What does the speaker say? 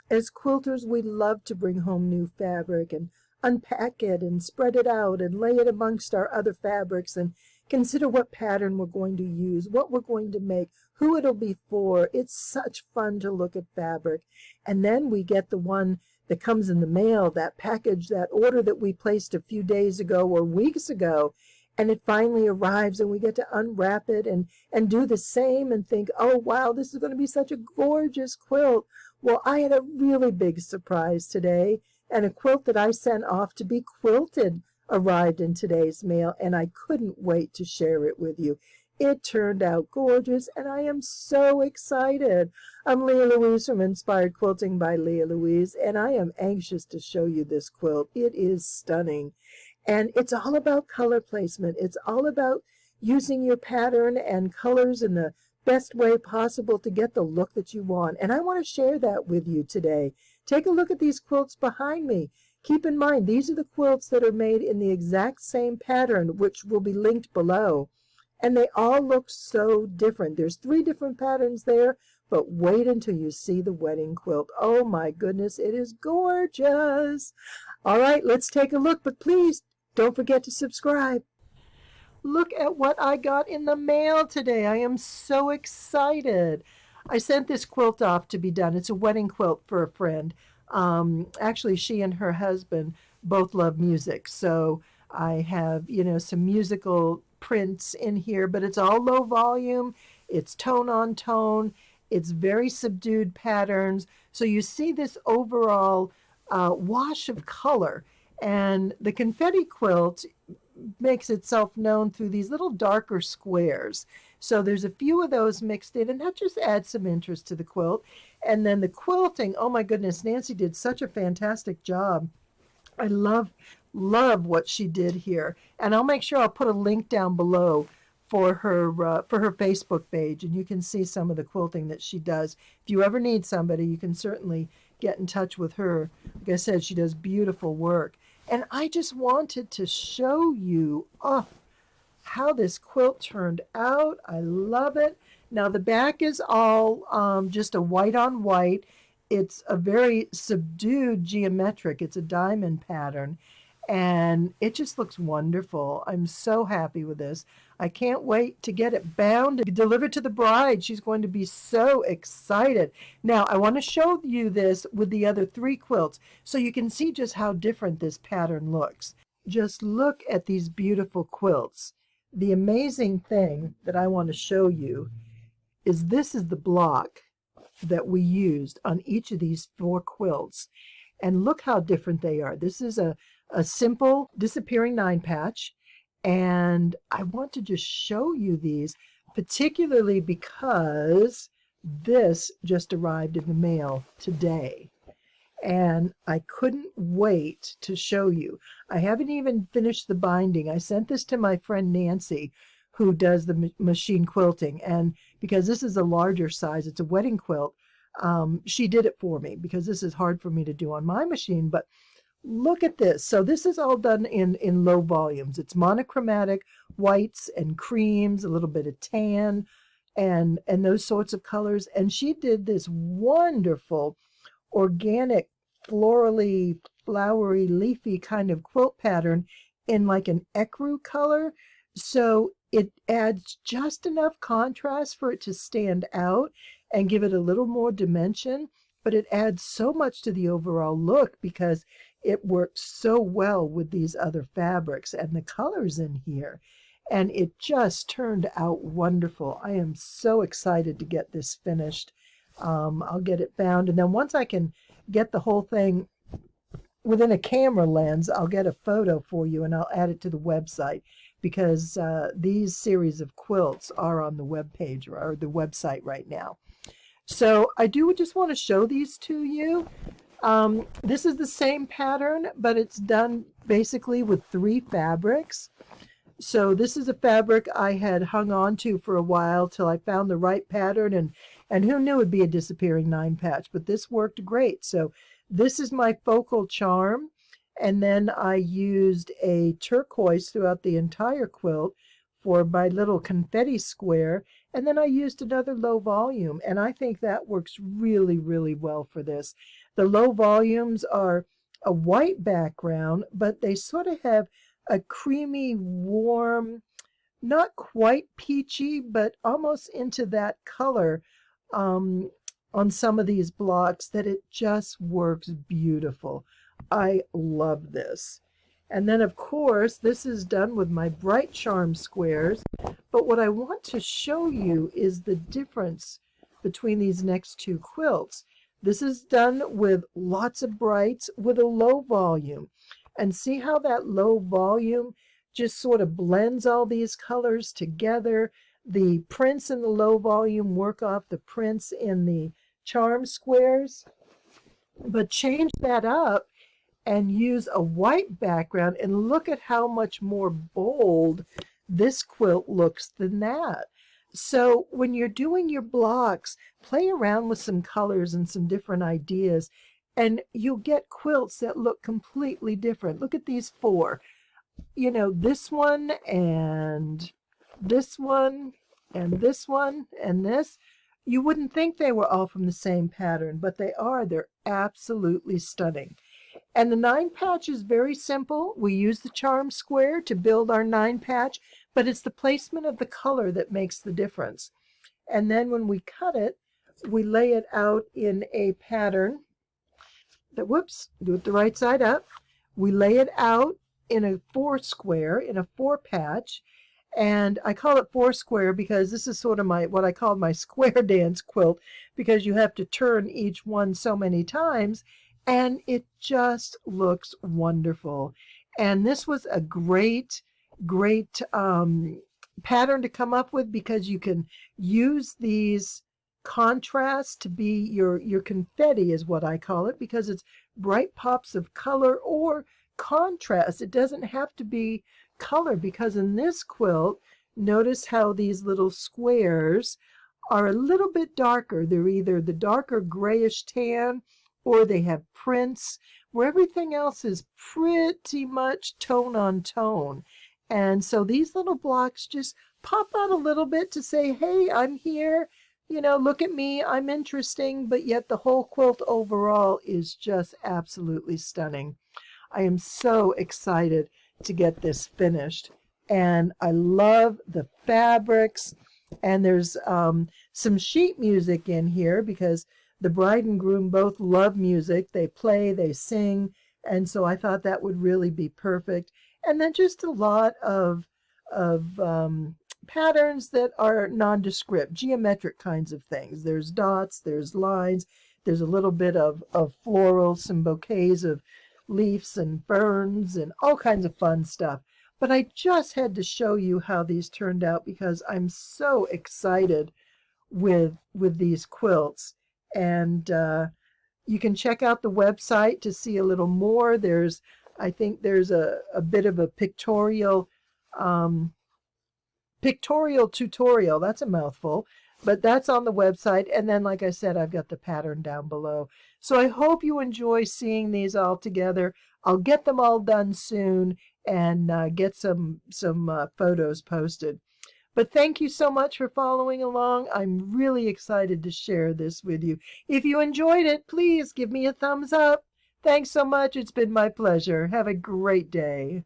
As quilters, we love to bring home new fabric and unpack it and spread it out and lay it amongst our other fabrics and consider what pattern we're going to use, what we're going to make, who it'll be for. It's such fun to look at fabric. And then we get the one that comes in the mail, that package, that order that we placed a few days ago or weeks ago, and it finally arrives and we get to unwrap it and do the same and think, oh wow, this is going to be such a gorgeous quilt. Well, I had a really big surprise today, and a quilt that I sent off to be quilted arrived in today's mail, and I couldn't wait to share it with you. It turned out gorgeous, and I am so excited. I'm Leah Louise from Inspired Quilting by Leah Louise, and I am anxious to show you this quilt. It is stunning, and it's all about color placement. It's all about using your pattern and colors in the best way possible to get the look that you want, and I want to share that with you today. Take a look at these quilts behind me. Keep in mind, these are the quilts that are made in the exact same pattern, which will be linked below. And they all look so different. There's 3 different patterns there, but wait until you see the wedding quilt. Oh my goodness, it is gorgeous. All right, let's take a look, but please don't forget to subscribe. Look at what I got in the mail today. I am so excited. I sent this quilt off to be done. It's a wedding quilt for a friend. Actually, she and her husband both love music, so I have, some musical prints in here, but it's all low volume. It's tone on tone. It's very subdued patterns. So you see this overall wash of color. And the confetti quilt makes itself known through these little darker squares. So there's a few of those mixed in, and that just adds some interest to the quilt. And then the quilting, oh my goodness, Nancy did such a fantastic job. I love what she did here. And I'll make sure I'll put a link down below for her Facebook page, and you can see some of the quilting that she does. If you ever need somebody, you can certainly get in touch with her. Like I said, she does beautiful work. And I just wanted to show you how this quilt turned out. I love it. Now the back is all just a white on white. It's a very subdued geometric. It's a diamond pattern. And it just looks wonderful. I'm so happy with this. I can't wait to get it bound and delivered to the bride. She's going to be so excited. Now, I want to show you this with the other 3 quilts so you can see just how different this pattern looks. Just look at these beautiful quilts. The amazing thing that I want to show you is this is the block that we used on each of these 4 quilts. And look how different they are. This is a simple disappearing 9 patch, and I want to just show you these, particularly because this just arrived in the mail today, and I couldn't wait to show you. I haven't even finished the binding. I sent this to my friend Nancy, who does the machine quilting, and because this is a larger size, it's a wedding quilt, she did it for me because this is hard for me to do on my machine. But look at this. So this is all done in low volumes. It's monochromatic whites and creams, a little bit of tan, and those sorts of colors. And she did this wonderful organic, florally, flowery, leafy kind of quilt pattern in like an ecru color. So it adds just enough contrast for it to stand out and give it a little more dimension, but it adds so much to the overall look because it works so well with these other fabrics and the colors in here. And it just turned out wonderful. I am so excited to get this finished. I'll get it bound, and then once I can get the whole thing within a camera lens, I'll get a photo for you and I'll add it to the website, because these series of quilts are on the web page or the website right now. So I do just want to show these to you. This is the same pattern, but it's done basically with 3 fabrics. So this is a fabric I had hung on to for a while till I found the right pattern, and who knew it'd be a disappearing 9 patch, but this worked great. So this is my focal charm, and then I used a turquoise throughout the entire quilt for my little confetti square, And then I used another low volume, and I think that works really, really well for this. The low volumes are a white background, but they sort of have a creamy, warm, not quite peachy, but almost into that color um, on some of these blocks that it just works beautiful. I love this. And then, of course, this is done with my bright charm squares. But what I want to show you is the difference between these next two quilts. This is done with lots of brights with a low volume. And see how that low volume just sort of blends all these colors together. The prints in the low volume work off the prints in the charm squares. But change that up and use a white background and look at how much more bold this quilt looks than that. So when you're doing your blocks, play around with some colors and some different ideas, and you'll get quilts that look completely different. Look at these four. You know, this one and this one and this one and this. You wouldn't think they were all from the same pattern, but they are. They're absolutely stunning. And the 9 patch is very simple. We use the charm square to build our 9 patch, but it's the placement of the color that makes the difference. And then when we cut it, we lay it out in a pattern that, whoops, do it the right side up. We lay it out in a 4 square, in a 4 patch. And I call it 4 square because this is sort of what I call my square dance quilt, because you have to turn each one so many times. And it just looks wonderful. And this was a great pattern to come up with, because you can use these contrasts to be your confetti, is what I call it, because it's bright pops of color or contrast. It doesn't have to be color, because in this quilt, notice how these little squares are a little bit darker. They're either the darker grayish tan, or they have prints, where everything else is pretty much tone on tone. And so these little blocks just pop out a little bit to say, hey, I'm here, you know, look at me, I'm interesting, but yet the whole quilt overall is just absolutely stunning. I am so excited to get this finished. And I love the fabrics. And there's some sheet music in here, because the bride and groom both love music. They play, they sing, and so I thought that would really be perfect. And then just a lot of patterns that are nondescript, geometric kinds of things. There's dots, there's lines, there's a little bit of floral, some bouquets of leaves and ferns and all kinds of fun stuff. But I just had to show you how these turned out, because I'm so excited with these quilts. And you can check out the website to see a little more. I think there's a bit of a pictorial tutorial. That's a mouthful, but that's on the website. And then, like I said, I've got the pattern down below. So I hope you enjoy seeing these all together. I'll get them all done soon and get some photos posted. But thank you so much for following along. I'm really excited to share this with you. If you enjoyed it, please give me a thumbs up. Thanks so much. It's been my pleasure. Have a great day.